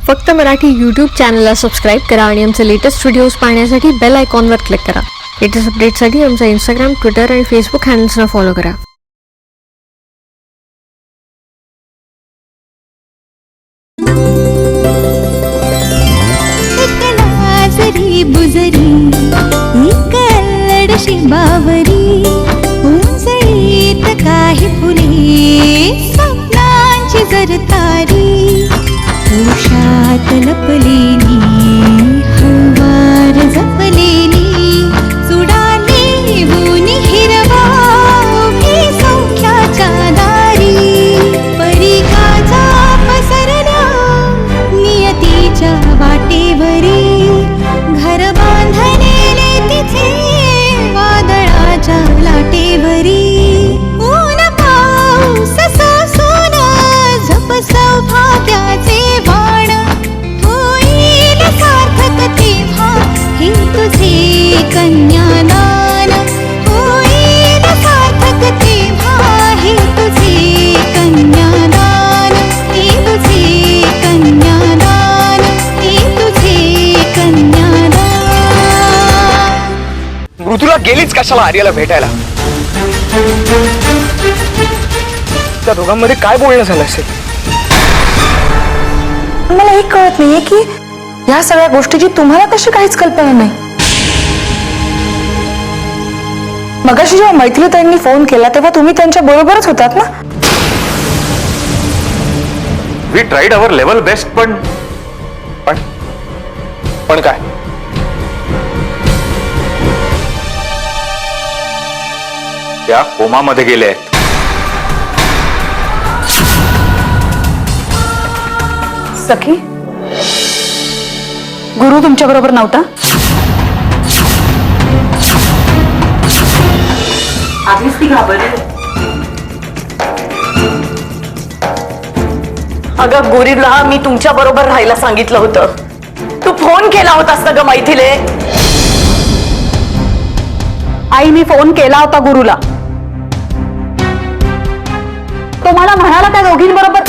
फक्त मराठी यूट्यूब चॅनलला सबस्क्राईब करा आणि आमचे लेटेस्ट व्हिडिओज पाहण्यासाठी बेल आयकॉनवर क्लिक करा. लेटेस्ट अपडेट्ससाठी आमचा इंस्टाग्राम, ट्विटर आणि फेसबुक हँडल्सना फॉलो करा. बुजरी कल्लडशी बावरी उंचळीत काही फुले स्वप्नांची जरतारी उषात लपलेली हळवार जपलेली सुडाली बुनी हिरवा उभी सौख्याच्या दारी परिकाचा पसरला नियतीच्या वाटेवरी घर बांधलेले तिथे वादळाच्या लाटेवरी ऊन पाऊस सासून झप सौभाग्याचे बाण होईल सार्थक तेव्हा हे तुझे कन्यादान होईल सार्थक तेव्हा हे तुझे कन्यादान हे तुझे कन्यादान हे तुझे कन्यादान. मृदूला गेलीच कशाला आर्याला भेटायला? त्या दोघांमध्ये काय बोलणं झालं असेल? मला एक कळत नाहीये की या सगळ्या गोष्टीची तुम्हाला कशी काहीच कल्पना नाही. मगाशी जेव्हा मैत्रिणींनी फोन केला तेव्हा तुम्ही त्यांच्या बरोबरच होतात ना? We tried our level best पण काय? त्या कोमामध्ये गेले. सखी, गुरु तुमच्या बरोबर नव्हता? आधीच ती घाबरली. अगं गुरुला मी तुमच्या बरोबर राहायला सांगितलं होतं. तू फोन केला होतास ना ग मैथिले? आई, मी फोन केला होता गुरुला. तो मला म्हणाला त्या दोघींबरोबर.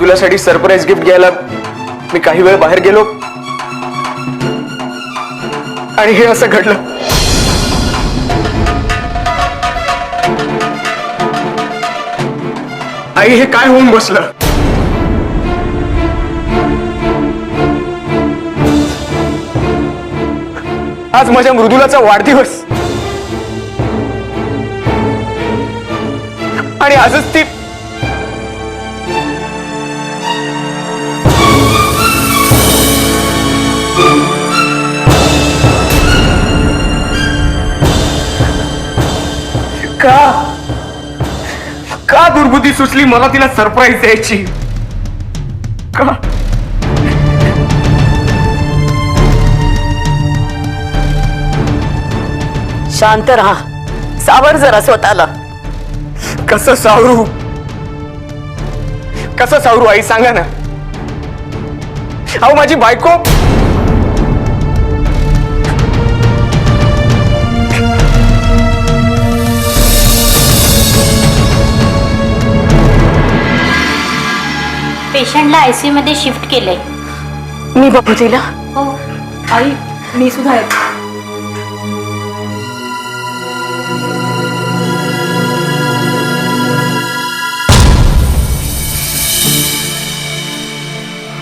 तुझ्यासाठी सरप्राईज गिफ्ट घ्यायला मी काही वेळ बाहेर गेलो आणि हे असं घडलं. आई, हे काय होऊन बसलं? आज माझ्या मृदुलाचा वाढदिवस आणि आजच ती का दुर्बुद्धी सुचली मला तिला सरप्राईज द्यायची? का? शांत राहा, सावर जरा स्वतःला. कसं सावरू आई, सांगा ना. अहो, माझी बायको पेशंटला आयसीयू मध्ये शिफ्ट केलंय. मी बघू तिला. हो आई, मी सुद्धा येते.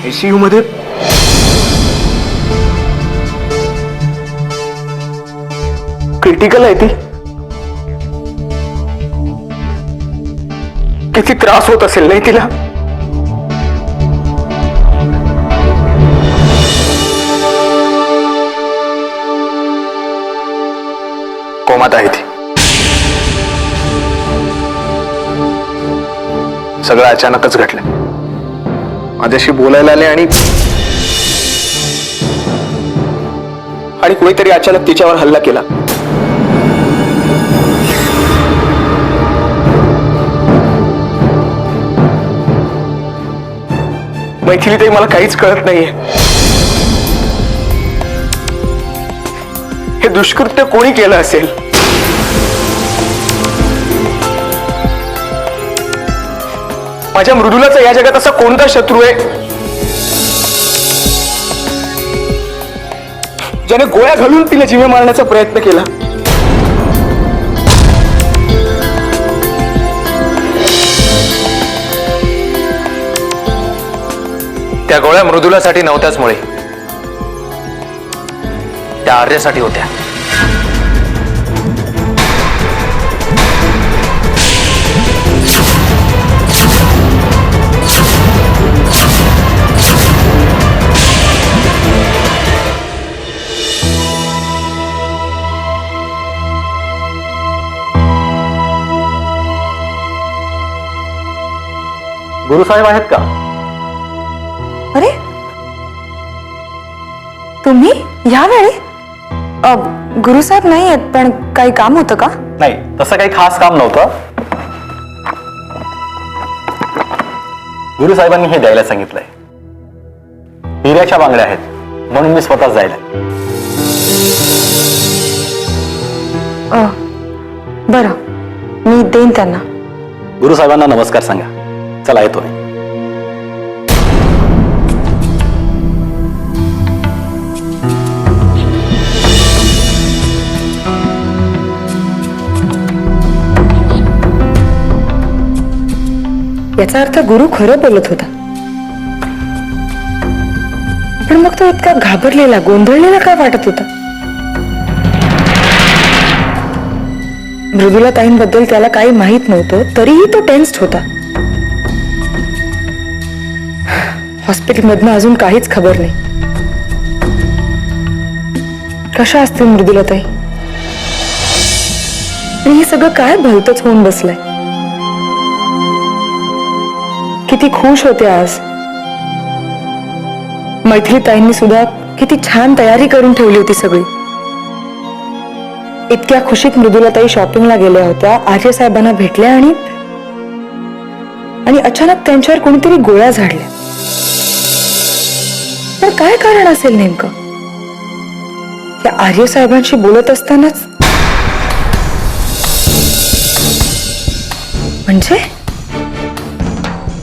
आयसीयू मध्ये? क्रिटिकल आहे ती. किती त्रास होत असेल नाही तिला? कोमात आहे ती. सगळं अचानकच घडलं. माझ्याशी बोलायला आले आणि कोणीतरी अचानक तिच्यावर हल्ला केला. मैथिलीताई मला काहीच कळत नाहीये. हे दुष्कृत्य कोणी केलं असेल? माझ्या मृदुलाचा या जगात असा कोणता शत्रू आहे ज्याने गोळ्या घालून तिला जीवे मारण्याचा प्रयत्न केला? त्या गोळ्या मृदुलासाठी नव्हत्याच मुळे, त्या आर्यासाठी होत्या. गुरुसाहेब आहेत का? अरे तुम्ही यावेळी? गुरुसाहेब नाही आहेत, पण काही काम होतं का? नाही, तसं काही खास काम नव्हतं. गुरुसाहेबांनी हे द्यायला सांगितलंय. हिऱ्याच्या बांगड्या आहेत म्हणून मी स्वतः जायला. बरं, मी देईन त्यांना. गुरुसाहेबांना नमस्कार सांगा. चला येतो मी. याचा अर्थ गुरु खरं बोलत होता. पण मग तो इतका घाबरलेला, गोंधळलेला का वाटत होता? मृदुला ताईंबद्दल त्याला काही माहित नव्हतं, तरीही तो टेन्स्ड होता. हॉस्पिटलमधनं अजून काहीच खबर नाही. कशा असतील मृदुला ताई? आणि हे सगळं काय भलतच होऊन बसलंय? किती खुश होते आज. मैथिली ताईंनी सुद्धा किती छान तयारी करून ठेवली होती सगळी. इतक्या खुशीत मृदुलाताई शॉपिंगला गेल्या होत्या, आर्य साहेबांना भेटल्या आणि अचानक त्यांच्यावर कोणीतरी गोळ्या झाडल्या. पण काय कारण असेल नेमकं? त्या आर्य साहेबांशी बोलत असतानाच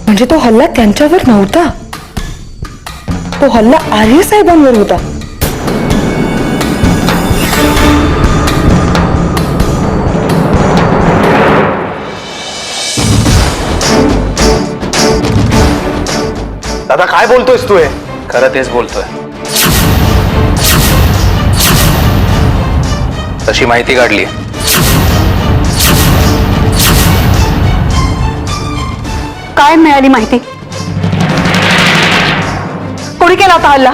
म्हणजे तो हल्ला त्यांच्यावर नव्हता, तो हल्ला आर्य साहेबांवर होता. दादा काय बोलतोयस तू? हे खरं तेच बोलतोय. तशी माहिती काढली. काय मिळाली माहिती? कोणी केला होता हल्ला?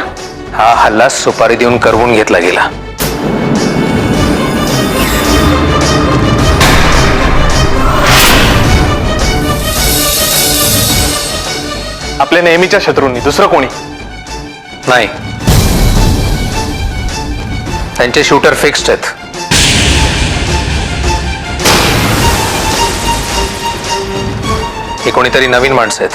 हा हल्ला सुपारी देऊन करवून घेतला गेला. आपल्या नेहमीच्या शत्रूंनी, दुसरं कोणी नाही. त्यांचे शूटर फिक्स्ड आहेत. हे कोणीतरी नवीन माणसं आहेत.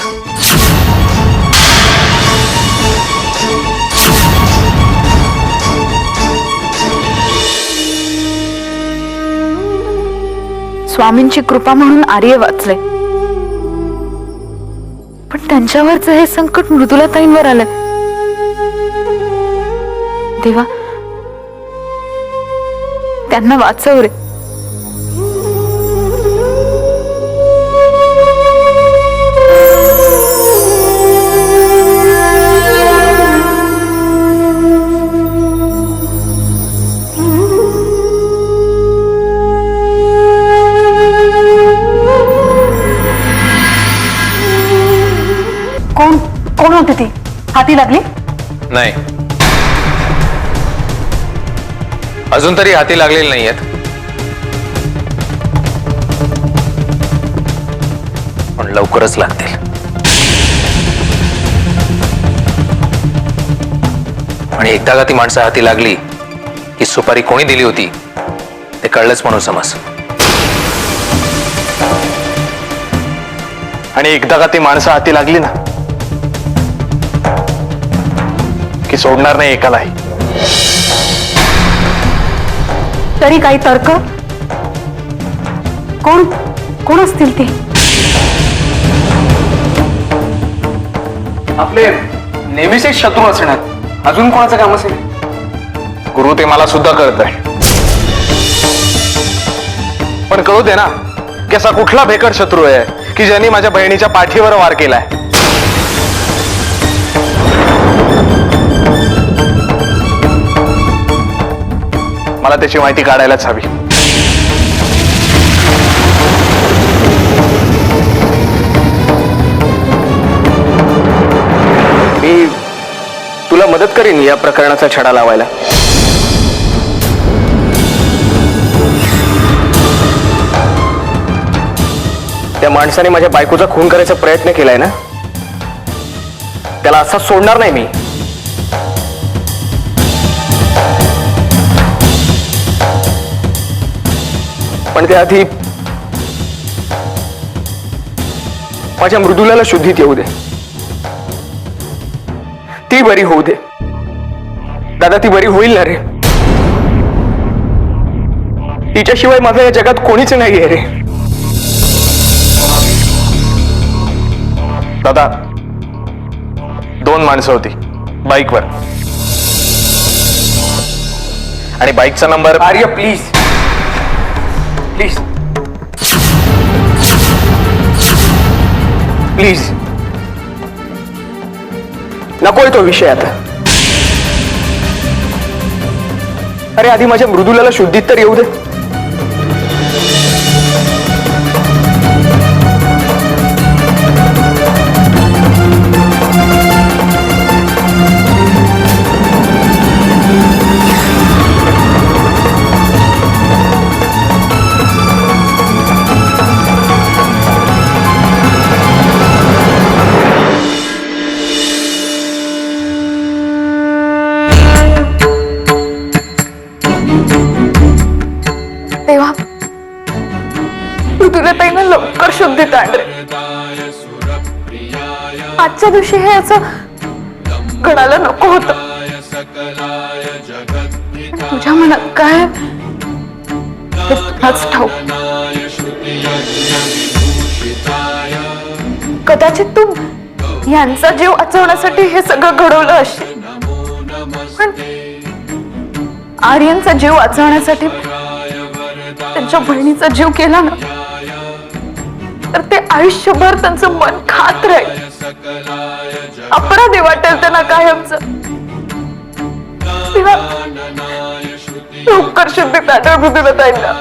स्वामींची कृपा म्हणून आर्य वाचले, पण त्यांच्यावरच हे संकट मृदुलाताईंवर आलंय. देवा, त्यांना वाचव रे. कोण होती ती? हाती लागली? नाही, अजून तरी हाती लागलेले नाहीयेत. पण लवकरच लागतील. आणि एकदा का ती माणसं हाती लागली की सुपारी कोणी दिली होती ते कळलंच म्हणून समज. आणि एकदा का ती माणसं हाती लागली ना सोडणार नाही एकालाही. तरी काही तर्क? कोण कोण असतील ते? आपले नेहमीचे शत्रू असणार, अजून कोणाचं काम असेल? गुरु, ते मला सुद्धा कळत आहे, पण कळू दे ना की असा कुठला भेकड शत्रू आहे की ज्यांनी माझ्या बहिणीच्या पाठीवर वार केलाय. मला त्याची माहिती काढायलाच हवी. मी तुला मदत करीन या प्रकरणाचा छडा लावायला. त्या माणसाने माझ्या बायकोचा खून करायचा प्रयत्न केलाय ना, त्याला असा सोडणार नाही मी. पण त्याआधी माझ्या मृदुलाला शुद्धीत येऊ दे, ती बरी होऊ दे. दादा, ती बरी होईल ना रे? तिच्याशिवाय माझं या जगात कोणीच नाहीये रे. दादा, 2 माणसं होती बाईकवर, आणि बाईकचा number. Arya, please please please, नकोय तो विषय आता. अरे आधी माझ्या मृदुलाला शुद्धीत तर येऊ दे. तेव्हा तुला ताईनं लवकर शुद्धीत आण रे. आजच्या दिवशी हे असं घडायला नको होतं. तुझ्या मनात काय हे तुलाच ठाऊक. कदाचित तू यांचा जीव वाचवण्यासाठी हे सगळं घडवलं असेल, पण आर्यनचा जीव वाचवण्यासाठी त्यांच्या बहिणीचा जीव केला ना, तर ते आयुष्यभर त्यांचं मन खात राहील. अपराधी वाटेल त्यांना कायमचं. तेव्हा लवकर शुद्धीत आठवण तुला ताईंना.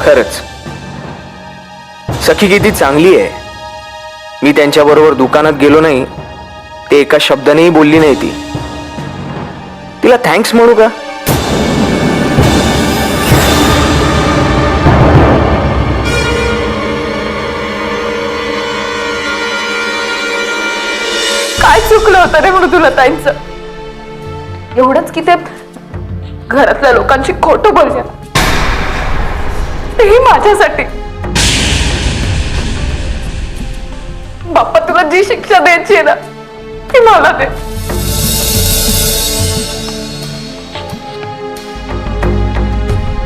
खरंच सखी किती चांगली आहे. मी त्यांच्याबरोबर दुकानात गेलो नाही, ते एका शब्दानेही बोलली नाही. तिला थँक्स म्हणू का? काय चुकलं होतं रे मृदुला ताईंचं? एवढंच की ते घरातल्या लोकांची खोटं बोलल्या, तेही माझ्यासाठी. बाप्पा, तुला जी शिक्षा द्यायची आहे ना, ती मला दे.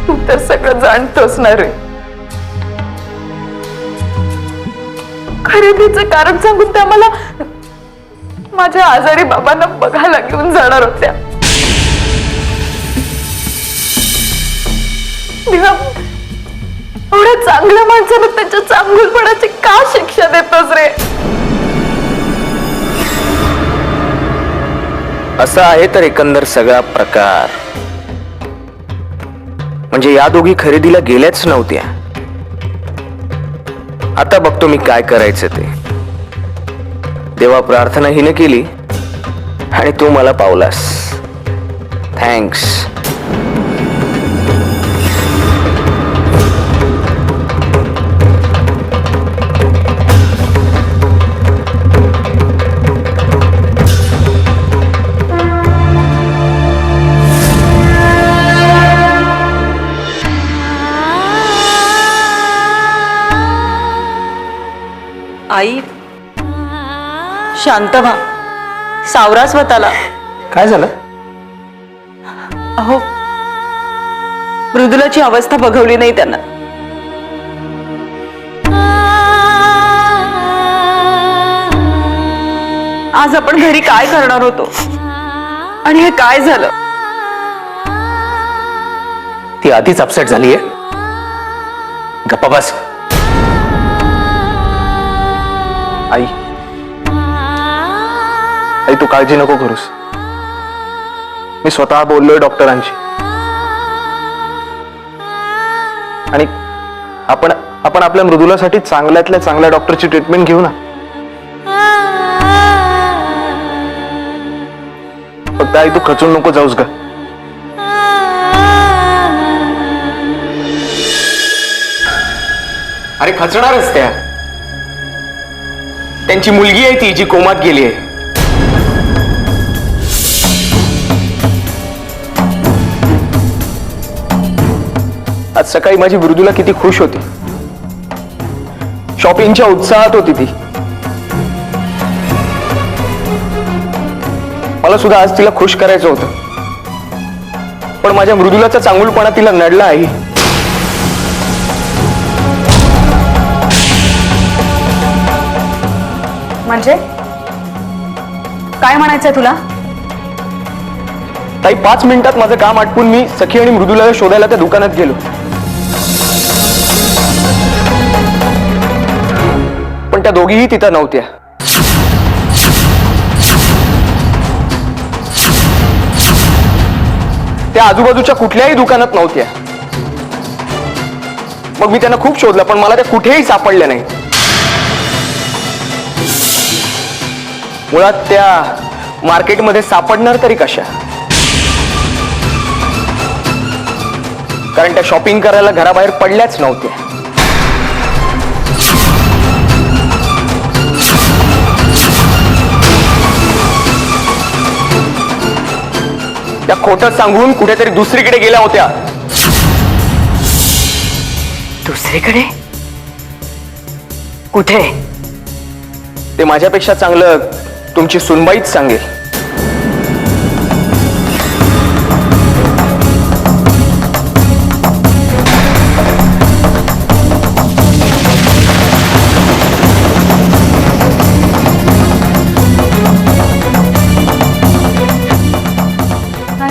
तू तर सगळं जाणतोस ना रे. खरेदीचं कारण सांगून त्या मला माझ्या आजारी बाबांना बघायला घेऊन जाणार होत्या. एवढ्या चांगल्या माणसाला त्याच्या चांगुलपणाची का शिक्षा देतोस रे? असा आहे तर एकंदर सगळा प्रकार. म्हणजे या दोघी खरेदीला गेल्याच नव्हत्या. आता बघतो मी काय करायचं ते. देवा प्रार्थना हिने केली आणि तू मला पावलास. थँक्स. आई शांत व्हा, सावरा स्वतःला. काय झालं? अहो, मृदुलाची अवस्था बघवली नाही त्यांना. आज आपण घरी काय करणार होतो आणि हे काय झालं? ती आधीच अपसेट झालीये. गप्पा बस. आई आई तू काळजी नको करूस. मी स्वतः बोललोय डॉक्टरांशी आणि आपण आपण आपल्या मृदुलासाठी चांगल्यातल्या चांगल्या डॉक्टरची ट्रीटमेंट घेऊ ना. फक्त आई तू खचून नको जाऊस ग. अरे खचणारच त्या. त्यांची मुलगी आहे ती जी कोमात गेली आहे. आज सकाळी माझी मृदुला किती खुश होती. शॉपिंगच्या उत्साहात होती ती. मला सुद्धा आज तिला खुश करायचं होतं, पण माझ्या मृदुलाचा चांगुलपणा तिला नडला आहे. म्हणजे काय म्हणायचंय तुला? ताई 5 मिनिटात माझं काम आटपून मी सखी आणि मृदुलाला शोधायला त्या दुकानात गेलो, पण त्या दोघीही तिथं नव्हत्या. त्या आजूबाजूच्या कुठल्याही दुकानात नव्हत्या. मग मी त्यांना खूप शोधलं, पण मला त्या कुठेही सापडल्या नाही. मुळात त्या मार्केटमध्ये सापडणार तरी कशा? कारण त्या शॉपिंग करायला घराबाहेर पडल्याच नव्हत्या. त्या खोटं सांगून कुठेतरी दुसरीकडे गेल्या होत्या. दुसरीकडे कुठे? ते माझ्यापेक्षा चांगलं तुमची सुनबाईच सांगेल.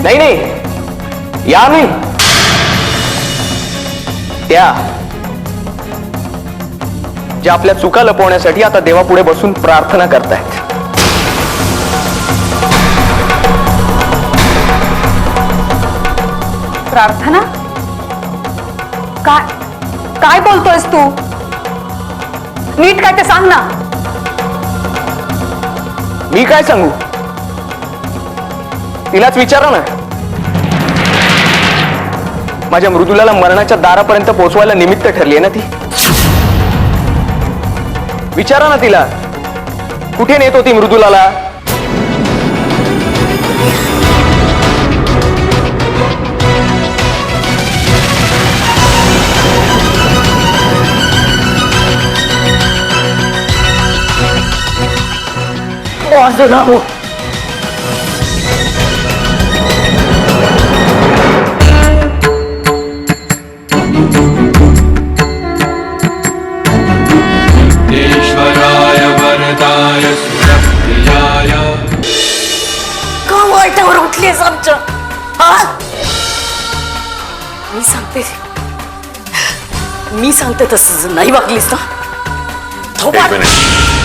नाही नाही, या नाही. त्या ज्या आपल्या चुका लपवण्यासाठी आता देवापुढे बसून प्रार्थना करतायत. प्रार्थना? काय काय बोलतोयस तू? नीट काय ते सांग ना. मी काय सांगू? तिलाच विचारा ना. माझ्या मृदुलाला मरणाच्या दारापर्यंत पोहोचवायला निमित्त ठरली आहे ना ती. विचारा ना तिला, कुठे नेत होती मृदुलाला? ईश्वराय वरदाय सुरप्रियाय. का वाईटावर उठलीस आमच्या? मी सांगते तसं नाही वागलीस ना. एक मिनिट.